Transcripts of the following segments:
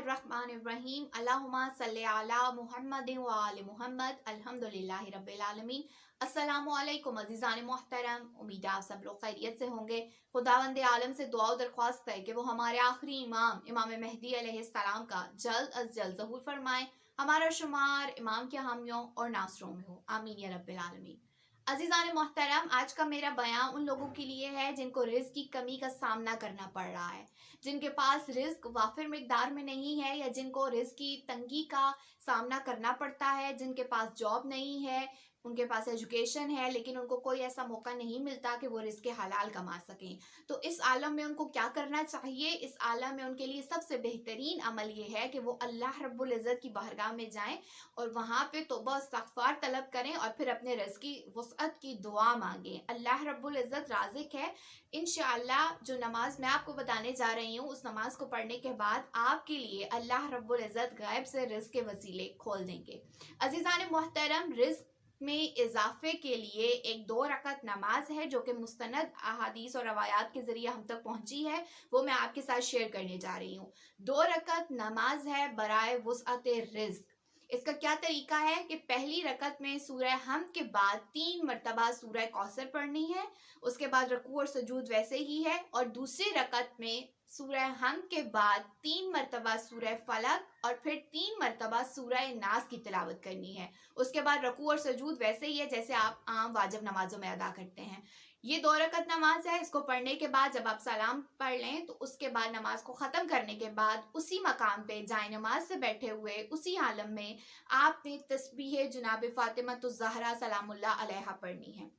बिस्मिल्लाहिर्रहमानिर्रहीम अल्लाहुम्मा सल्ली अला मुहम्मद व आले मुहम्मद अल्हम्दुलिल्लाहि रब्बिल आलमीन। अस्सलामु अलैकुम अज़ीज़ान मोहतरम, उम्मीद है आप सब लोग खैरियत से होंगे। खुदावंद आलम से दुआ और दरख्वास्त है कि वो हमारे आखिरी इमाम मेहदी अलैहिस्सलाम का जल्द अज जल्द ज़हूर फरमाएं, हमारा शुमार इमाम के हामियों और नासरों में हो, आमीन या रब्बिल आलमीन। अजीज़ान मोहतरम, आज का मेरा बयान उन लोगों के लिए है जिनको रिज़्क की कमी का सामना करना पड़ रहा है, जिनके पास रिज़्क वाफिर मिकदार में नहीं है या जिनको रिज़्क की तंगी का सामना करना पड़ता है, जिनके पास जॉब नहीं है, उनके पास एजुकेशन है लेकिन उनको कोई ऐसा मौका नहीं मिलता कि वो रिज़्क हलाल कमा सकें। तो इस आलम में उनको क्या करना चाहिए? इस आलम में उनके लिए सबसे बेहतरीन अमल ये है कि वो अल्लाह रब्बुल इज़्ज़त की बारगाह में जाएं और वहाँ पे तौबा इस्तग़फ़ार तलब करें और फिर अपने रिज़्क की वसअत की दुआ मांगें। अल्लाह रब्बुल इज़्ज़त राज़िक है। इंशाअल्लाह जो नमाज मैं आपको बताने जा रही हूँ, उस नमाज को पढ़ने के बाद आपके लिए अल्लाह रब्बुल इज़्ज़त गायब से रिज़्क के वसीले खोल देंगे। अज़ीज़ान मोहतरम, रिज़्क में इजाफे के लिए एक 2 रकत नमाज है जो कि मुस्तनद अहादीस और रवायात के ज़रिए हम तक पहुंची है, वो मैं आपके साथ शेयर करने जा रही हूँ। 2 रकत नमाज है बराए वुसअत रिज़्क। इसका क्या तरीका है कि पहली रकत में सूरह हमद के बाद 3 मरतबा सूरह कौसर पढ़नी है, उसके बाद रुकू और सुजूद वैसे ही है, और दूसरी रकत में सूरह हमद के बाद 3 मरतबा सूरह फलक और फिर 3 मरतबा सूरह नास की तिलावत करनी है। उसके बाद रुकू और सुजूद वैसे ही है जैसे आप आम वाजिब नमाजों में अदा करते हैं। ये 2 रकत नमाज है। इसको पढ़ने के बाद जब आप सलाम पढ़ लें तो उसके बाद नमाज को ख़त्म करने के बाद उसी मकाम पे जाए नमाज से बैठे हुए उसी आलम में आपने तस्बीह जनाब फ़ातिमतुज़ ज़हरा सलामुल्लाह अलैहा पढ़नी है।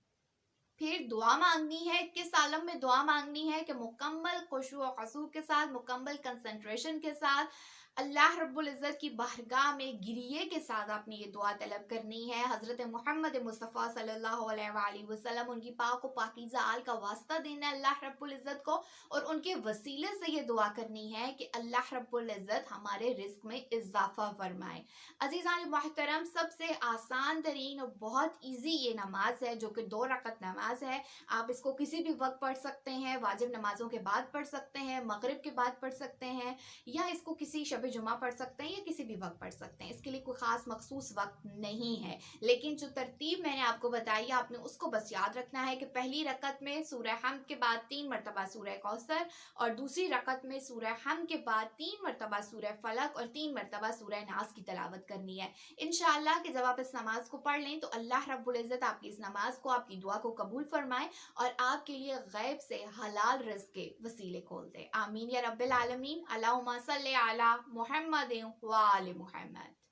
फिर दुआ मांगनी है। किस आलम में दुआ मांगनी है कि मुकम्मल खुशू और खशू के साथ, मुकम्मल कंसंट्रेशन के साथ अल्लाह रब्बुल इज़्ज़त की बारगाह में गिरिए के साथ आपने ये दुआ तलब करनी है। हज़रत मोहम्मद मुस्तफ़ा सल्लल्लाहु अलैहि वसल्लम, उनकी पाक व पाकीज़ा आल का वास्ता देना है अल्लाह रब्बुल इज़्ज़त को, और उनके वसीले से ये दुआ करनी है कि अल्लाह रब्बुल इज़्ज़त हमारे रिज़्क में इजाफ़ा फरमाए। अज़ीज़ान मोहतरम, सबसे आसान तरीन और बहुत ईजी ये नमाज है जो कि 2 रकत नमाज है। आप इसको किसी भी वक्त पढ़ सकते हैं, वाजिब नमाजों के बाद पढ़ सकते हैं, मगरिब के बाद पढ़ सकते हैं, या इसको किसी शब जुमा पढ़ सकते हैं या किसी भी वक्त पढ़ सकते हैं। इसके लिए कोई ख़ास मखसूस वक्त नहीं है, लेकिन जो तरतीब मैंने आपको बताई आपने उसको बस याद रखना है कि पहली रकत में सूरह हमद के बाद 3 मरतबा सूरह कौसर, और दूसरी रकत में सूरह हमद के बाद 3 मरतबा सूरह फलक और 3 मरतबा सूरह नास की तिलावत करनी है। इंशाअल्लाह कि जब आप इस नमाज को पढ़ लें तो अल्लाह रब्बुल इज़्ज़त आपकी इस नमाज को, आपकी दुआ को कबूल फरमाए और आपके लिए गैब से हलाल रिज़्क के वसीले खोल दे। आमीन या रब्बिल आलमीन। अल्लाहुम्मा सल्ली अला मुहम्मद व आले मुहम्मद।